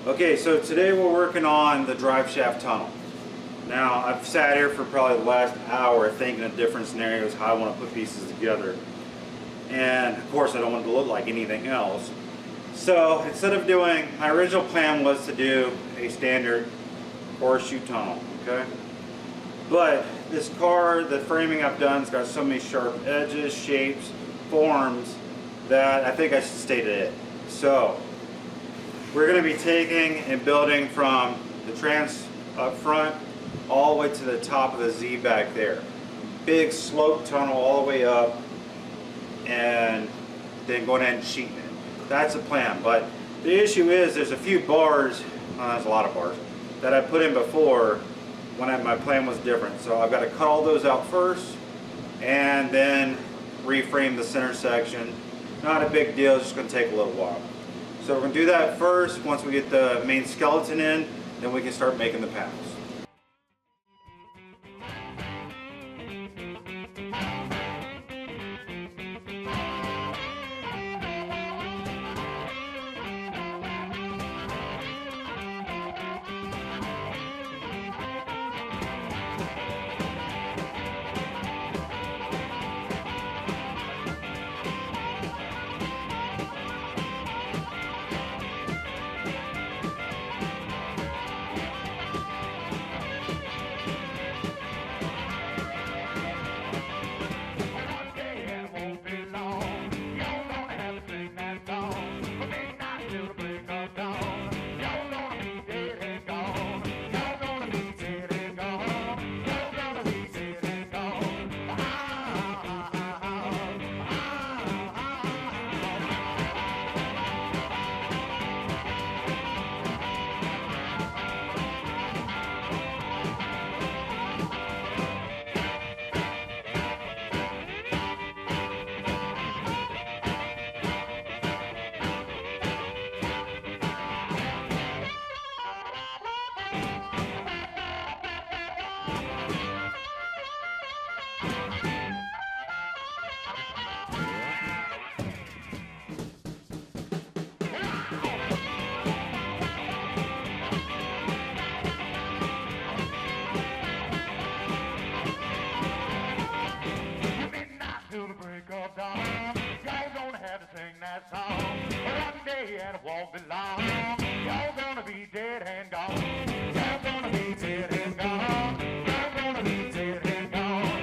Okay, so today we're working on the drive shaft tunnel. Now, I've sat here for probably the last hour thinking of different scenarios, how I want to put pieces together. And of course, I don't want it to look like anything else. So instead of doing, my original plan was to do a standard horseshoe tunnel, okay? But this car, the framing I've done, has got so many sharp edges, shapes, forms, that I think I should stay to it. So we're going to be taking and building from the trans up front all the way to the top of the Z back there. Big slope tunnel all the way up, and then going ahead and sheeting it. That's the plan. But the issue is there's a few bars, there's a lot of bars, that I put in before when my plan was different. So I've got to cut all those out first and then reframe the center section. Not a big deal, it's just going to take a little while. So we're going to do that first. Once we get the main skeleton in, then we can start making the panels. And walk the line. Y'all gonna be dead and gone. Y'all gonna be dead and gone. Y'all gonna be dead and gone.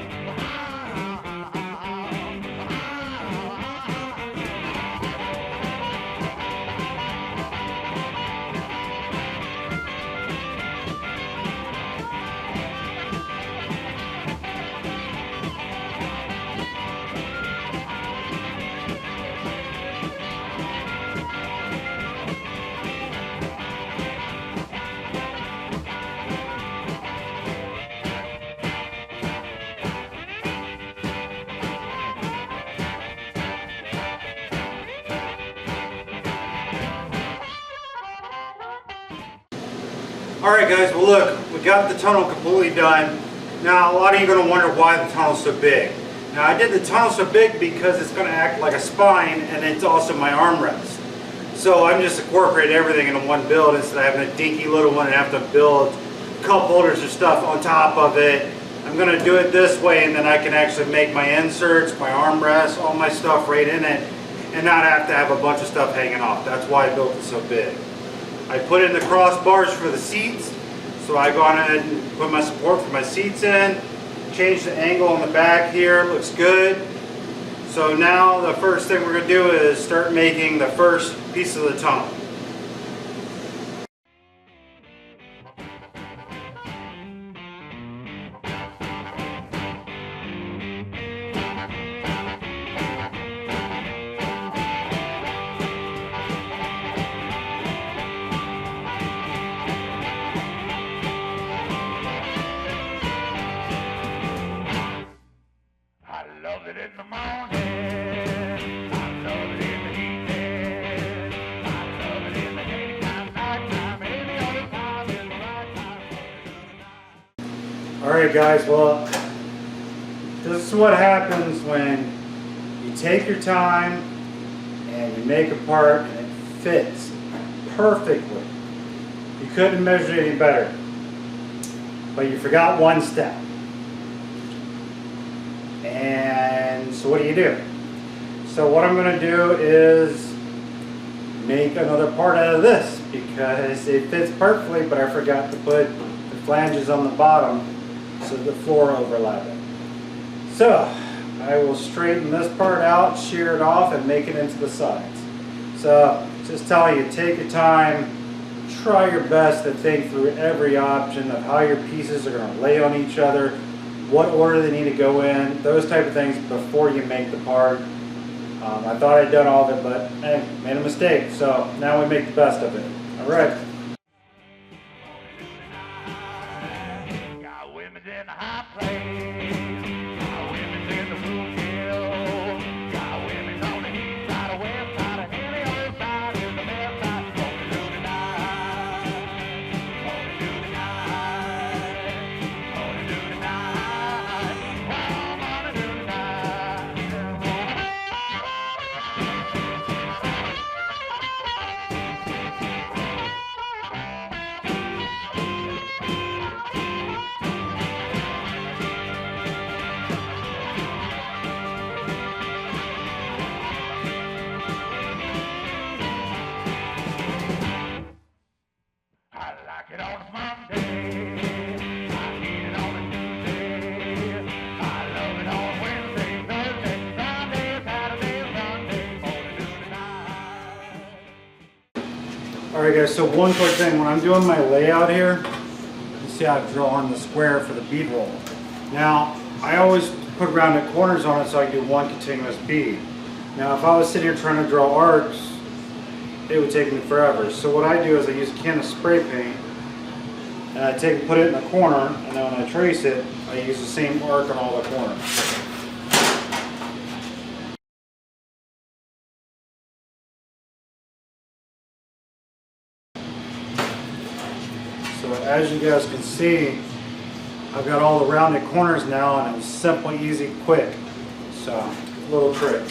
Alright guys, well look, we got the tunnel completely done. Now a lot of you are going to wonder why the tunnel's so big. Now I did the tunnel so big because it's going to act like a spine, and it's also my armrest. So I'm just incorporating everything into one build instead of having a dinky little one and have to build cup holders or stuff on top of it. I'm going to do it this way, and then I can actually make my inserts, my armrest, all my stuff right in it, and not have to have a bunch of stuff hanging off. That's why I built it so big. I put in the crossbars for the seats, so I go on ahead and put my support for my seats in, change the angle on the back here, looks good. So now the first thing we're going to do is start making the first piece of the tunnel. In the morning, I love it in the evening, I love it in the daytime, nighttime, any other time is the right time. Alright guys, well, this is what happens when you take your time and you make a part and it fits perfectly. You couldn't measure it any better. But you forgot one step. And so what do? So what I'm going to do is make another part out of this because it fits perfectly, but I forgot to put the flanges on the bottom so the floor overlap it. So I will straighten this part out, shear it off, and make it into the sides. So just telling you, take your time, try your best to think through every option of how your pieces are going to lay on each other, what order they need to go in, those type of things before you make the part. I thought I'd done all of it, but hey, made a mistake. So now we make the best of it. All right. Got women's in the high place. Got women's in the blue hill. Got women's on the east side, the west side, and any other side is the best side. Gonna do tonight. Gonna do tonight. Gonna do tonight. Oh, gonna do tonight. I like it on a Monday. I need it on a Tuesday. I love it on Wednesday, Thursday, Friday, Saturday, Sunday. Gonna do tonight. All right, guys. So one quick thing: when I'm doing my layout here, you see I've drawn the square for the bead roll. Now I always put rounded corners on it so I can do one continuous bead. Now if I was sitting here trying to draw arcs, it would take me forever. So what I do is I use a can of spray paint and I put it in the corner, and then when I trace it, I use the same arc on all the corners. So as you guys can see, I've got all the rounded corners now, and it was simple, easy, quick. So a little trick.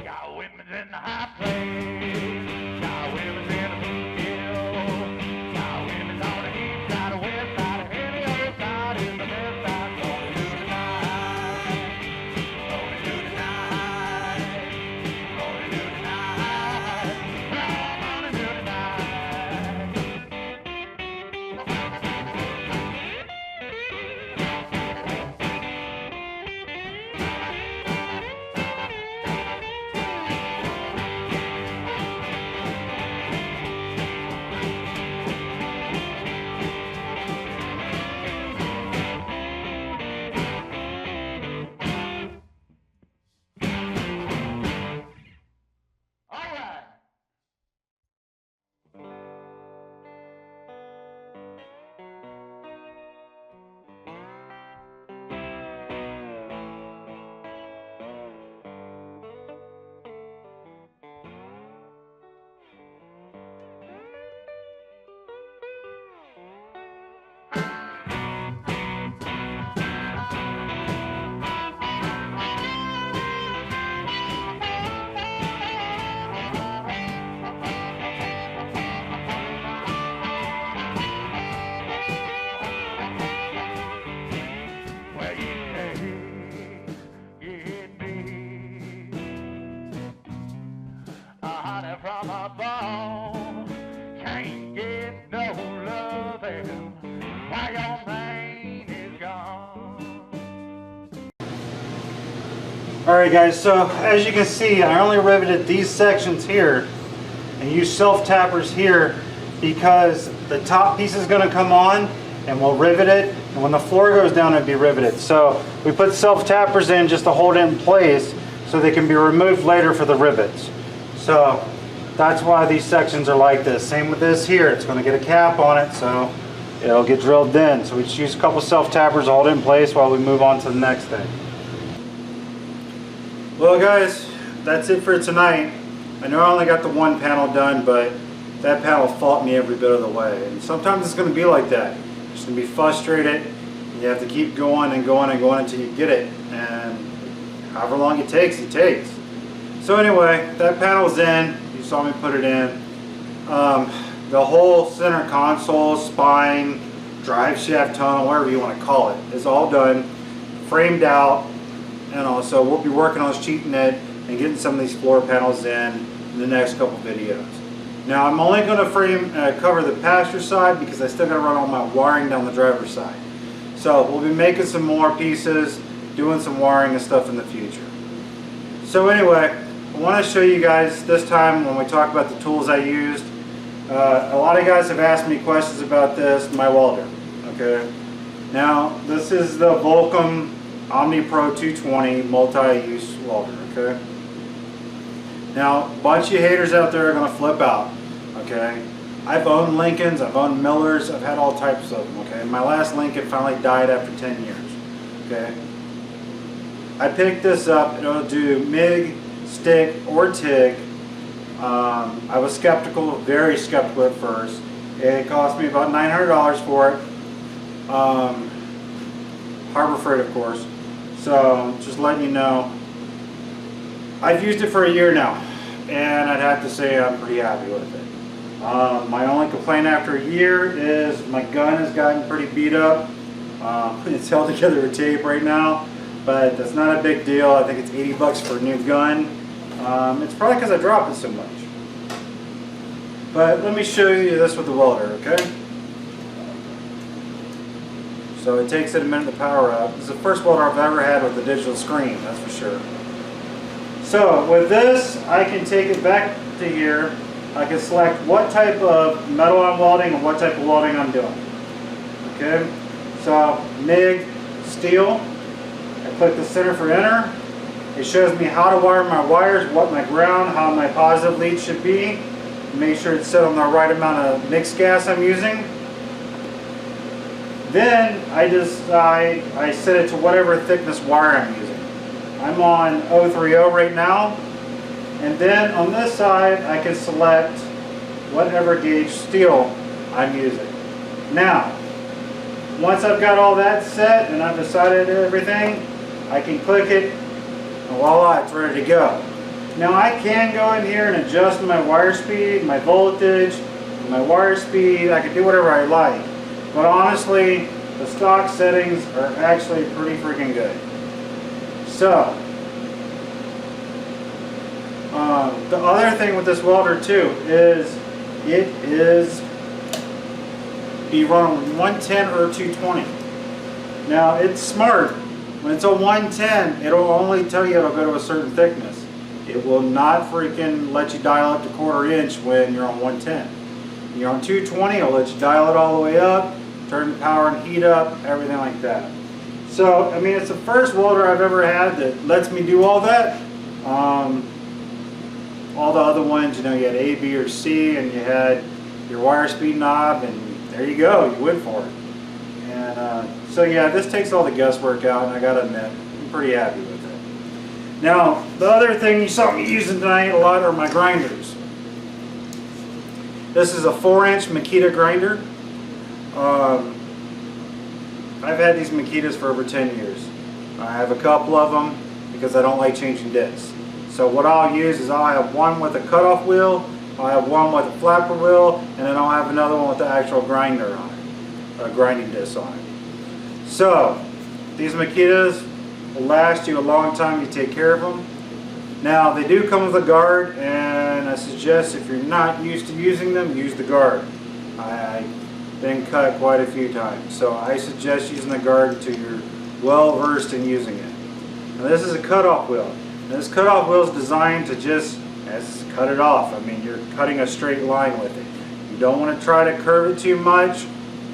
Got women's in the high place. Got women's in the blue hill. Got women's on the east side, the west side, and any other side is the best side. Gonna do tonight. Gonna do tonight. Gonna do tonight. Gonna do tonight. All right. Well, you say you hit me, a honey from a bone. Can't get no loving while your man is gone. Alright guys, so as you can see, I only riveted these sections here and used self-tappers here because the top piece is going to come on and we'll rivet it, and when the floor goes down it'll be riveted. So we put self-tappers in just to hold it in place so they can be removed later for the rivets. So that's why these sections are like this. Same with this here, it's going to get a cap on it so it'll get drilled in. So we just use a couple self-tappers to hold it in place while we move on to the next thing. Well guys, that's it for tonight. I know I only got the one panel done, but that panel fought me every bit of the way. And sometimes it's going to be like that. You're just going to be frustrated. You have to keep going and going and going until you get it. And however long it takes, it takes. So anyway, that panel's in. You saw me put it in. The whole center console, spine, drive shaft tunnel, whatever you want to call it, is all done, framed out, and so we'll be working on sheeting it and getting some of these floor panels in the next couple videos. Now I'm only going to cover the passenger side because I still got to run all my wiring down the driver's side. So we'll be making some more pieces, doing some wiring and stuff in the future. So anyway, I want to show you guys this time when we talk about the tools I used. A lot of guys have asked me questions about this, my welder. Okay. Now this is the Volcom Omni Pro 220 multi-use welder. Okay. Now a bunch of haters out there are going to flip out. Okay. I've owned Lincolns, I've owned Millers, I've had all types of them. Okay. My last Lincoln finally died after 10 years. Okay. I picked this up. It'll do MIG, stick, or TIG. I was skeptical, very skeptical at first. It cost me about $900 for it. Harbor Freight, of course. So just letting you know, I've used it for a year now, and I'd have to say I'm pretty happy with it. My only complaint after a year is my gun has gotten pretty beat up. It's held together with tape right now, but that's not a big deal. I think it's 80 bucks for a new gun. It's probably because I drop it so much. But let me show you this with the welder, okay? So it takes it a minute to power up. This is the first welder I've ever had with a digital screen, that's for sure. So with this, I can take it back to here. I can select what type of metal I'm welding and what type of welding I'm doing. Okay? So MIG, steel. I click the center for enter. It shows me how to wire my wires, what my ground, how my positive lead should be. Make sure it's set on the right amount of mixed gas I'm using. Then I decide, I set it to whatever thickness wire I'm using. I'm on 030 right now. And then on this side, I can select whatever gauge steel I'm using. Now, once I've got all that set and I've decided everything, I can click it. Voila, it's ready to go. Now I can go in here and adjust my wire speed, my voltage, my wire speed. I can do whatever I like. But honestly, the stock settings are actually pretty freaking good. So, the other thing with this welder too is it is be run on 110 or 220. Now it's smart. When it's a 110, it'll only tell you it'll go to a certain thickness. It will not freaking let you dial up to 1/4 inch when you're on 110. When you're on 220, it'll let you dial it all the way up, turn the power and heat up, everything like that. So, I mean, it's the first welder I've ever had that lets me do all that. All the other ones, you know, you had A, B, or C, and you had your wire speed knob, and there you go, you went for it. And so yeah, this takes all the guesswork out, and I gotta admit, I'm pretty happy with it. Now, the other thing you saw me using tonight a lot are my grinders. This is a 4-inch Makita grinder. I've had these Makitas for over 10 years. I have a couple of them because I don't like changing discs. So what I'll use is I'll have one with a cutoff wheel, I'll have one with a flapper wheel, and then I'll have another one with the actual grinder on it, a grinding disc on it. So these Makitas will last you a long time if you take care of them. Now they do come with a guard, and I suggest if you're not used to using them, use the guard. I've been cut quite a few times, so I suggest using the guard until you're well versed in using it. Now this is a cutoff wheel. Now, this cutoff wheel is designed to just cut it off. I mean, you're cutting a straight line with it. You don't want to try to curve it too much.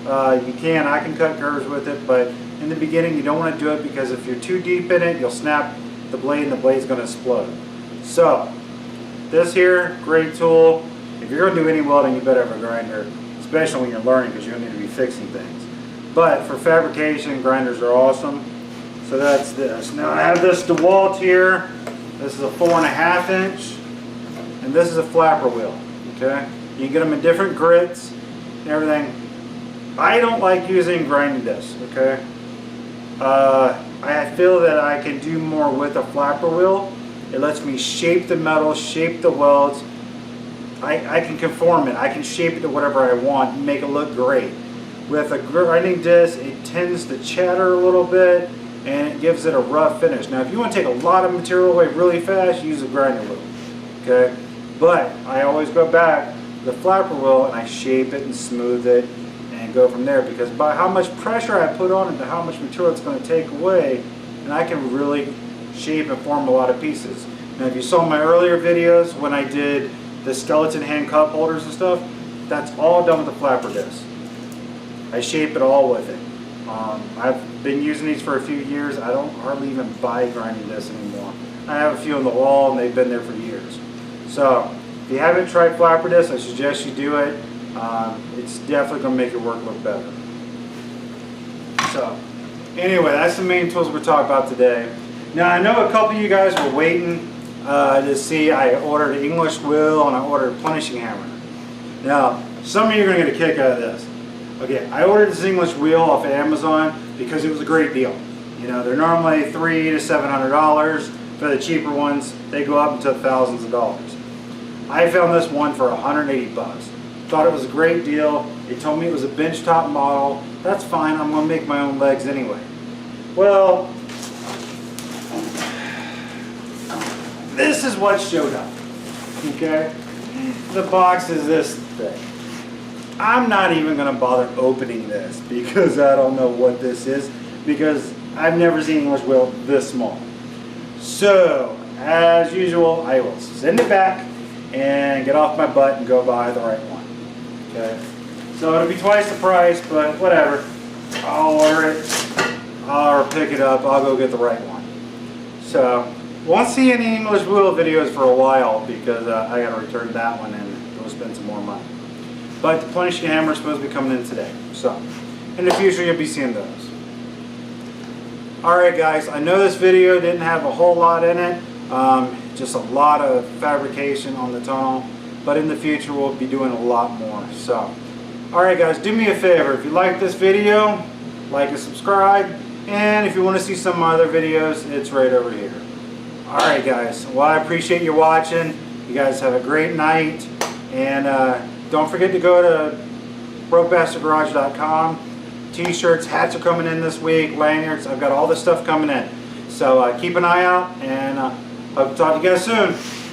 You can, I can cut curves with it, but in the beginning you don't want to do it because if you're too deep in it, you'll snap the blade and the blade's going to explode. So, this here, great tool. If you're going to do any welding, you better have a grinder, especially when you're learning because you're going to need to be fixing things. But for fabrication, grinders are awesome. So that's this. Now I have this DeWalt here. This is a 4.5 inch, and this is a flapper wheel. Okay, you can get them in different grits and everything. I don't like using grinding discs. Okay, I feel that I can do more with a flapper wheel. It lets me shape the metal, shape the welds. I can conform it. I can shape it to whatever I want and make it look great. With a grinding disc, it tends to chatter a little bit and it gives it a rough finish. Now if you want to take a lot of material away really fast, use a grinder wheel. Okay? But I always go back to the flapper wheel and I shape it and smooth it and go from there, because by how much pressure I put on it to how much material it's going to take away, and I can really shape and form a lot of pieces. Now if you saw my earlier videos when I did the skeleton hand cup holders and stuff, that's all done with the flapper disc. I shape it all with it. I've been using these for a few years. I don't hardly even buy grinding discs anymore. I have a few on the wall and they've been there for years. So if you haven't tried flapper discs, I suggest you do it. It's definitely going to make your work look better. So anyway, that's the main tools we're talking about today. Now I know a couple of you guys were waiting to see I ordered an English wheel and I ordered a plenishing hammer. Now some of you are going to get a kick out of this. Okay, I ordered this English wheel off of Amazon because it was a great deal. You know, they're normally $300 to $700. For the cheaper ones, they go up into thousands of dollars. I found this one for 180 bucks. Thought it was a great deal. They told me it was a bench top model. That's fine, I'm gonna make my own legs anyway. Well, this is what showed up, okay? The box is this thick. I'm not even going to bother opening this because I don't know what this is, because I've never seen an English wheel this small. So, as usual, I will send it back and get off my butt and go buy the right one. Okay? So it'll be twice the price, but whatever. I'll order it, or pick it up, I'll go get the right one. So, won't see any English wheel videos for a while because I got to return that one and go spend some more money. But the plenishing hammer is supposed to be coming in today. So, in the future you'll be seeing those. Alright guys, I know this video didn't have a whole lot in it. Just a lot of fabrication on the tunnel. But in the future we'll be doing a lot more. So, alright guys, do me a favor. If you like this video, like and subscribe. And if you want to see some of my other videos, it's right over here. Alright guys, well I appreciate you watching. You guys have a great night. And don't forget to go to brokebastardgarage.com. T-shirts, hats are coming in this week, lanyards, I've got all this stuff coming in. So keep an eye out, and I'll talk to you guys soon.